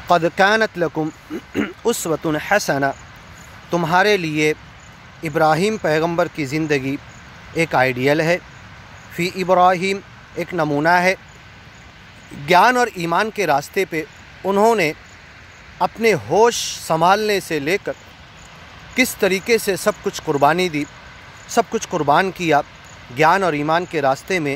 قد کانت لکم اسوۃ حسنہ، تمہارے لیے ابراہیم پیغمبر کی زندگی ایک آئیڈیل ہے، فی ابراہیم ایک نمونہ ہے۔ گیان اور ایمان کے راستے پہ انہوں نے اپنے ہوش سنبھالنے سے لے کر کس طریقے سے سب کچھ قربانی دی، سب کچھ قربان کیا۔ گیان اور ایمان کے راستے میں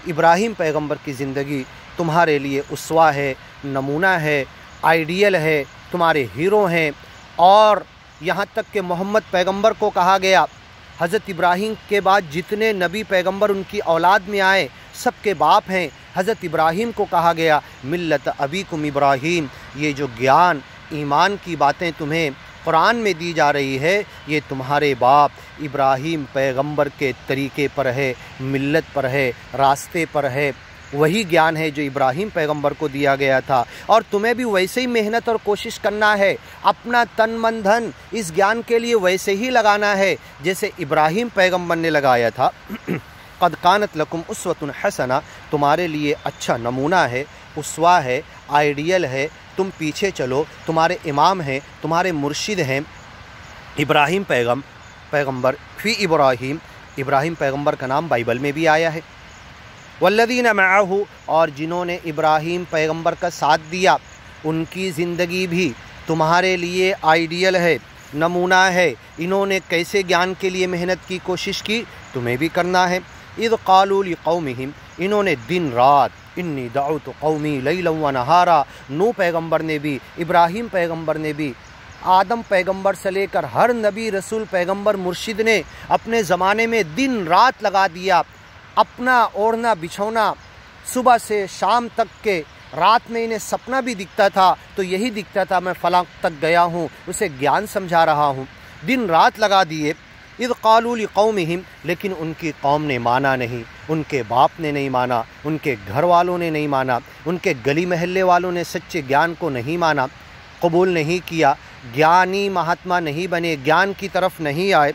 ابراہیم پیغمبر کی زندگی تمہارے لیے اسوہ ہے، نمونہ ہے، آئیڈیل ہے، تمہارے ہیرو ہیں۔ اور یہاں تک کہ محمد پیغمبر کو کہا گیا، حضرت ابراہیم کے بعد جتنے نبی پیغمبر ان کی اولاد میں آئے سب کے باپ ہیں۔ حضرت ابراہیم کو کہا گیا ملت ابیکم ابراہیم۔ یہ جو گیان ایمان کی باتیں تمہیں قرآن میں دی جا رہی ہے، یہ تمہارے باپ ابراہیم پیغمبر کے طریقے پر ہے، ملت پر ہے، راستے پر ہے۔ وہی گیان ہے جو ابراہیم پیغمبر کو دیا گیا تھا، اور تمہیں بھی ویسے ہی محنت اور کوشش کرنا ہے، اپنا تن من دھن اس گیان کے لیے ویسے ہی لگانا ہے جیسے ابراہیم پیغمبر نے لگایا تھا۔ قد کانت لکم اسوۃ حسنہ، تمہارے لیے اچھا نمونہ ہے، اسوہ ہے، آئیڈیل ہے، تم پیچھے چلو، تمہارے امام ہیں، تمہارے مرشد ہیں ابراہیم پیغمبر، فی ابراہیم، ابراہیم پیغمبر کا نام بائبل میں بھی آیا ہے۔ والذین معہ، اور جنہوں نے ابراہیم پیغمبر کا ساتھ دیا، ان کی زندگی بھی تمہارے لیے آئیڈیل ہے، نمونہ ہے۔ انہوں نے کیسے گیان کے لیے محنت کی، کوشش کی، تمہیں بھی کرنا ہے۔ اذ قالوا لقومہم، انہوں نے دن رات، انی دعوت قومی لیلا ونہارا، نوح پیغمبر نے بھی، ابراہیم پیغمبر نے بھی، آدم پیغمبر سے لے کر ہر نبی رسول پیغمبر مرشد نے اپنے زمانے میں دن رات لگا دیا، اپنا اوڑھنا بچھونا صبح سے شام تک کے، رات میں انہیں سپنا بھی دکھتا تھا تو یہی دکھتا تھا میں فلاں تک گیا ہوں، اسے گیان سمجھا رہا ہوں، دن رات لگا دیے۔ اذ قالوا لقومہم، لیکن ان کی قوم نے مانا نہیں، ان کے باپ نے نہیں مانا، ان کے گھر والوں نے نہیں مانا، ان کے گلی محلے والوں نے سچے گیان کو نہیں مانا، قبول نہیں کیا، گیانی مہاتما نہیں بنے، گیان کی طرف نہیں آئے۔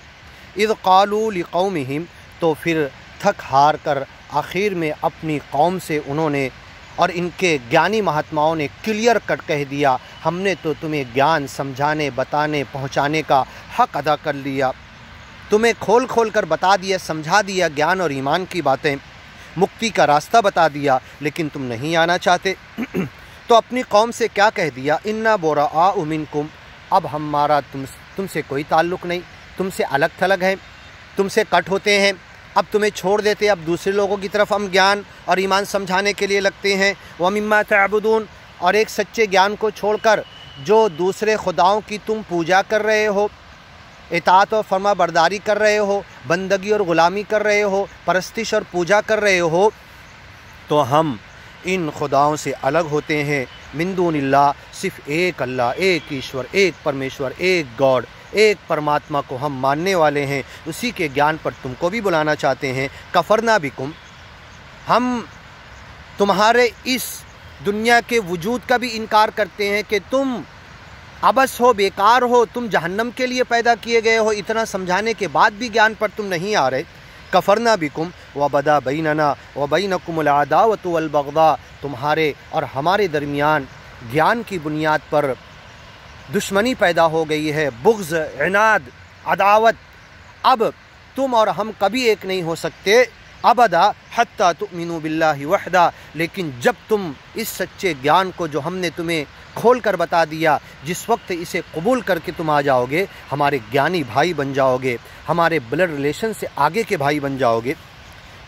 اذ قالوا لقومہم، تو پھر تھک ہار کر آخر میں اپنی قوم سے انہوں نے اور ان کے گیانی مہاتماؤں نے کلیئر کٹ کہہ دیا، ہم نے تو تمہیں گیان سمجھانے، بتانے، پہنچانے کا حق ادا کر لیا، تمہیں کھول کھول کر بتا دیا، سمجھا دیا گیان اور ایمان کی باتیں، مکتی کا راستہ بتا دیا، لیکن تم نہیں آنا چاہتے۔ تو اپنی قوم سے کیا کہہ دیا، انا براء منکم، اب ہمارا تم سے کوئی تعلق نہیں، تم سے الگ تھلگ ہیں، تم سے کٹ ہوتے ہیں، اب تمہیں چھوڑ دیتے، اب دوسرے لوگوں کی طرف ہم گیان اور ایمان سمجھانے کے لیے لگتے ہیں۔ وَمِمَّا تَعْبُدُونَ، اور ایک سچے گیان کو چھوڑ کر جو دوسرے خداؤں کی تم پوجا کر رہے ہو، اطاعت اور فرما برداری کر رہے ہو، بندگی اور غلامی کر رہے ہو، پرستش اور پوجا کر رہے ہو، تو ہم ان خداؤں سے الگ ہوتے ہیں۔ من دون اللہ، صرف ایک اللہ، ایک ایشور، ایک پرمیشور، ایک گاڈ، ایک پرماتما کو ہم ماننے والے ہیں، اسی کے گیان پر تم کو بھی بلانا چاہتے ہیں۔ کفرنا بکم، ہم تمہارے اس دنیا کے وجود کا بھی انکار کرتے ہیں کہ تم عبث ہو، بیکار ہو، تم جہنم کے لیے پیدا کیے گئے ہو، اتنا سمجھانے کے بعد بھی گیان پر تم نہیں آ رہے۔ کفرنا بکم وبدا بیننا وبینکم العداوۃ والبغضاء، تمہارے اور ہمارے درمیان گیان کی بنیاد پر دشمنی پیدا ہو گئی ہے، بغض، عناد، عداوت۔ اب تم اور ہم کبھی ایک نہیں ہو سکتے، ابدا حتی تؤمنوا باللہ وحدہ، لیکن جب تم اس سچے گیان کو جو ہم نے تمہیں کھول کر بتا دیا، جس وقت اسے قبول کر کے تم آ جاؤ گے، ہمارے گیانی بھائی بن جاؤ گے، ہمارے بلڈ ریلیشن سے آگے کے بھائی بن جاؤ گے۔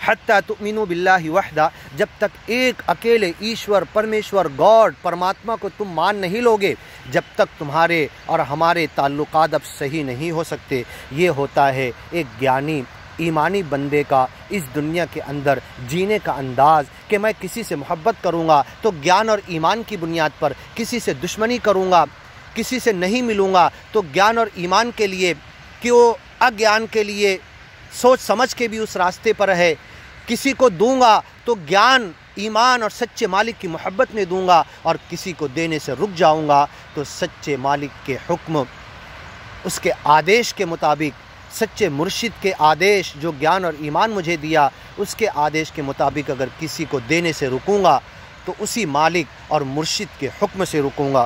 حتی تؤمنوا باللہ وحدہ، جب تک ایک اکیلے ایشور، پرمیشور، گاڈ، پرماتما کو تم مان نہیں لوگے، جب تک تمہارے اور ہمارے تعلقات اب صحیح نہیں ہو سکتے۔ یہ ہوتا ہے ایک گیانی ایمانی بندے کا اس دنیا کے اندر جینے کا انداز، کہ میں کسی سے محبت کروں گا تو گیان اور ایمان کی بنیاد پر، کسی سے دشمنی کروں گا، کسی سے نہیں ملوں گا تو گیان اور ایمان کے لیے، کہ وہ اگیان کے لیے سوچ سمجھ کے بھی اس راستے پر ہے، کسی کو دوں گا تو گیان، ایمان اور سچے مالک کی محبت میں دوں گا، اور کسی کو دینے سے رک جاؤں گا تو سچے مالک کے حکم، اس کے آدیش کے مطابق، سچے مرشد کے آدیش جو گیان اور ایمان مجھے دیا، اس کے آدیش کے مطابق اگر کسی کو دینے سے رکوں گا تو اسی مالک اور مرشد کے حکم سے رکوں گا۔